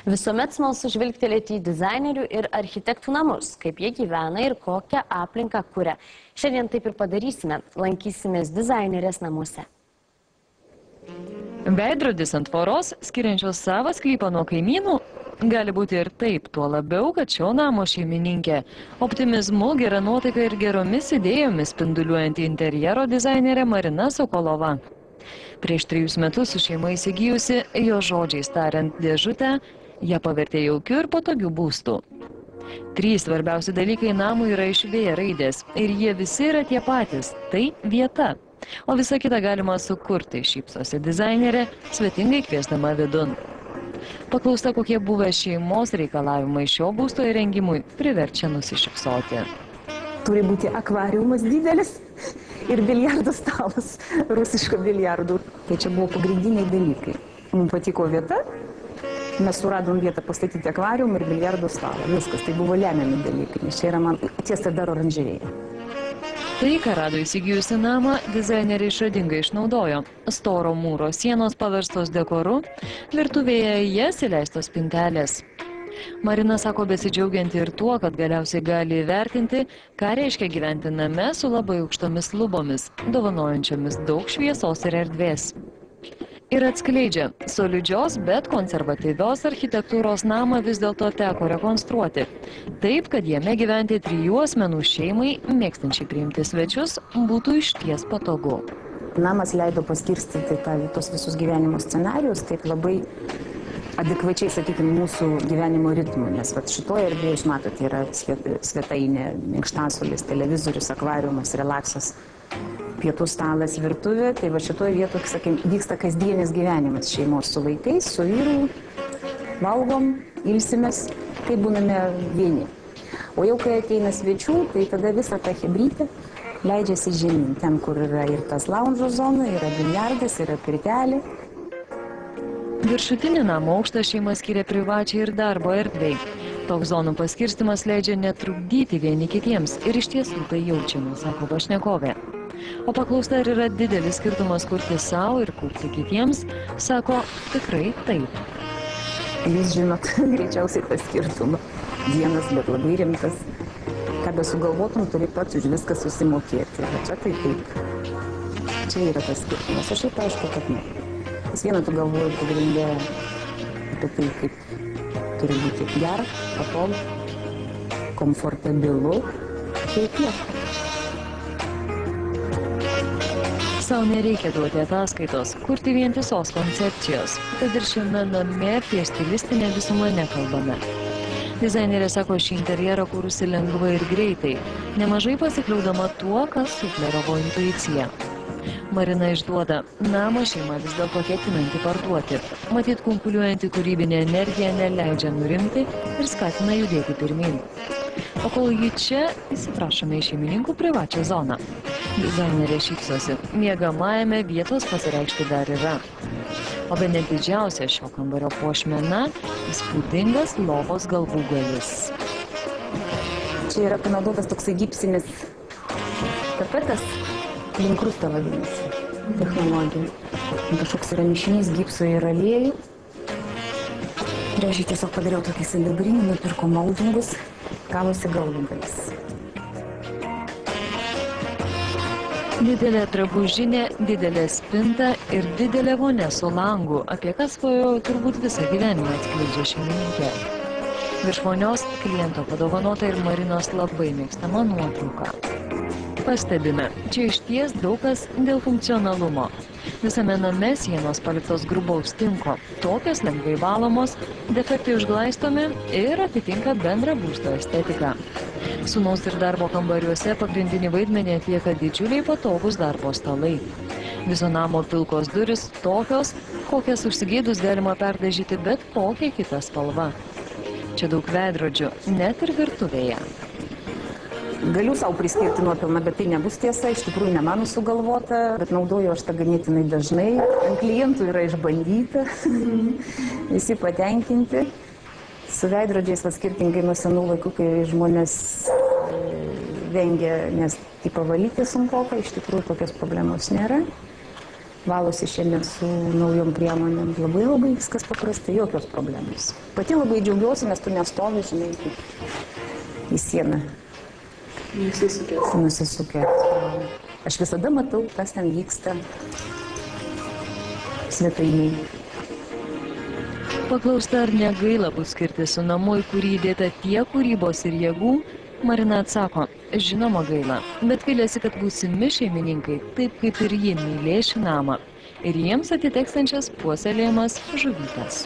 Visuomet smalsu žvilgtelėti į dizainerių ir architektų namus, kaip jie gyvena ir kokią aplinką kuria. Šiandien taip ir padarysime. Lankysimės dizainerės namuose. Veidrodis ant tvoros, skiriančios savą sklypą nuo kaimynų, gali būti ir taip, tuo labiau, kad šio namo šeimininkė. Optimizmu, gera nuotaika ir geromis idėjomis spinduliuojanti interjero dizainerė Marina Sokolova. Prieš 3 metus su šeima įsigijusi, jo žodžiais tariant, dėžutę, ją pavertė jaukiu ir patogiu būstu. 3 svarbiausi dalykai namui yra iš V raidės ir jie visi yra tie patys – tai vieta. O visą kitą galima sukurti, šypsosi dizainerė, svetingai kviesdama vidun. Paklausta, kokie buvę šeimos reikalavimai šio būsto įrengimui, priverčia nusišypsoti. Turi būti akvariumas didelis ir biliardų stalas, rusiško biliardų. Tai čia buvo pagrindiniai dalykai. Mums patiko vieta, mes suradom vietą pastatyti akvariumą ir biliardų stalą. Viskas, tai buvo lemiami dalykai, nes čia yra man tiesa dar oranžerėje. Tai, ką rado įsigijusi namą, dizaineriai išradingai išnaudojo. Storo mūro sienos paverstos dekoru, virtuvėje į jas įleistos spintelės. Marina sako besidžiaugianti ir tuo, kad galiausiai gali įvertinti, ką reiškia gyventi name su labai aukštomis lubomis, dovanojančiomis daug šviesos ir erdvės. Ir atskleidžia, solidžios, bet konservatyvios architektūros namą vis dėlto teko rekonstruoti. Taip, kad jame gyventi 3 asmenų šeimai, mėgstančiai priimti svečius, būtų išties patogu. Namas leido paskirstyti tos visus gyvenimo scenarijus, taip labai adekvačiai, sakykime, mūsų gyvenimo ritmų, nes šitoje erdvėje, jūs matote, yra svetainė, minkštasuolis, televizorius, akvariumas, relaksas, pietų stalas, virtuvė. Tai šitoje vietoje, sakykime, vyksta kasdienis gyvenimas šeimos su vaikais, su vyru, valgom, ilsimės, kai būname vieni. O jau kai ateina svečių, tai tada visą tą chebrytę leidžiasi žemyn, ten, kur yra ir tas lounge zona, yra biliardas, yra pirtelė. Viršutinį namo aukštą šeima skiria privačiai ir darbo erdvei. Toks zonų paskirstimas leidžia netrukdyti vieni kitiems ir iš tiesų tai jaučiama, sako pašnekovė. O paklausta, ar yra didelis skirtumas kurti savo ir kurti kitiems, sako tikrai taip. Jūs žinot, greičiausiai tą skirtumą. Vienas, bet labai rimtas. Kada sugalvotum, turi pats už viską susimokėti. Bet čia tai taip. Čia yra tas skirtumas. Aš šiaip aišku, kad ne. Vis viena tu galvoji pagrindė apie tai, kaip turi būti gera, patogu, komfortabilu. Tai tiek. Sau nereikia duoti ataskaitos, kurti vientisos koncepcijos. Tad ir šiame name apie stilistinę visumą nekalbame. Dizainerė sako, šį interjerą kūrusi lengvai ir greitai, nemažai pasikliaudama tuo, kas sufleravo intuiciją. Marina išduoda, namą šeima vis dėlto ketinanti parduoti. Matyt, kunkuliuojanti kūrybinė energija neleidžia nurimti ir skatina judėti pirmyn. O kol ji čia, įsiprašome į šeimininkų privačią zoną. Dizainerė šypsosi, miegamajame vietos pasireikšti dar yra. O bene didžiausia šio kambario puošmena – įspūdingas lovos galvūgalis. Čia yra panaudotas toksai gipsinis tapetas, linkrustą vadinasi, technologija. Kažkoks yra mišinys gipso ir aliejų. Ir aš tiesiog padariau tokį sidabrinį, nupirko moldingus, gavosi galvūgalis. Didelė drabužinė, didelė spinta ir didelė vonia su langu, apie ką svajojo turbūt visą gyvenimą atskleidžia šeimininkė. Virš vonios kliento padovanota ir Marinos labai mėgstama nuotrauka. Pastebime, čia išties daug kas dėl funkcionalumo. Visame name sienos paliktos grubaus tinko, tokios lengvai valomos, defektai užglaistomi ir atitinka bendrą būsto estetiką. Sūnaus ir darbo kambariuose pagrindinį vaidmenį atlieka didžiuliai patogūs darbo stalai. Viso namo pilkos durys tokios, kokias užsigeidus galima perdažyti bet kokią kitą spalvą. Čia daug veidrodžių, net ir virtuvėje. Galiu savo priskirti nuopilną, bet tai nebus tiesa, iš tikrųjų ne mano sugalvota, bet naudoju aš tą ganėtinai dažnai. Ant klientų yra išbandyta, visi patenkinti. Su veidrodžiais skirtingai nuo senų laikų, kai žmonės vengia, nes tai pavalyti sunkoka, iš tikrųjų tokios problemos nėra. Valosi šiandien su naujom priemonėm, labai viskas paprastai, jokios problemos. Pati labai džiaugiuosi, nes tu nestovi, žinai, į sieną. Nusisukęs. Aš visada matau, kas ten vyksta svetainiai. Paklausta, ar negaila bus skirti su namu, į kurį įdėta tiek kūrybos ir jėgų, Marina atsako, žinoma gaila, bet viliasi, kad būsimi šeimininkai, taip kaip ir ji, mylės šį namą ir jiems atiteksiančias puoselėjamas žuvytes.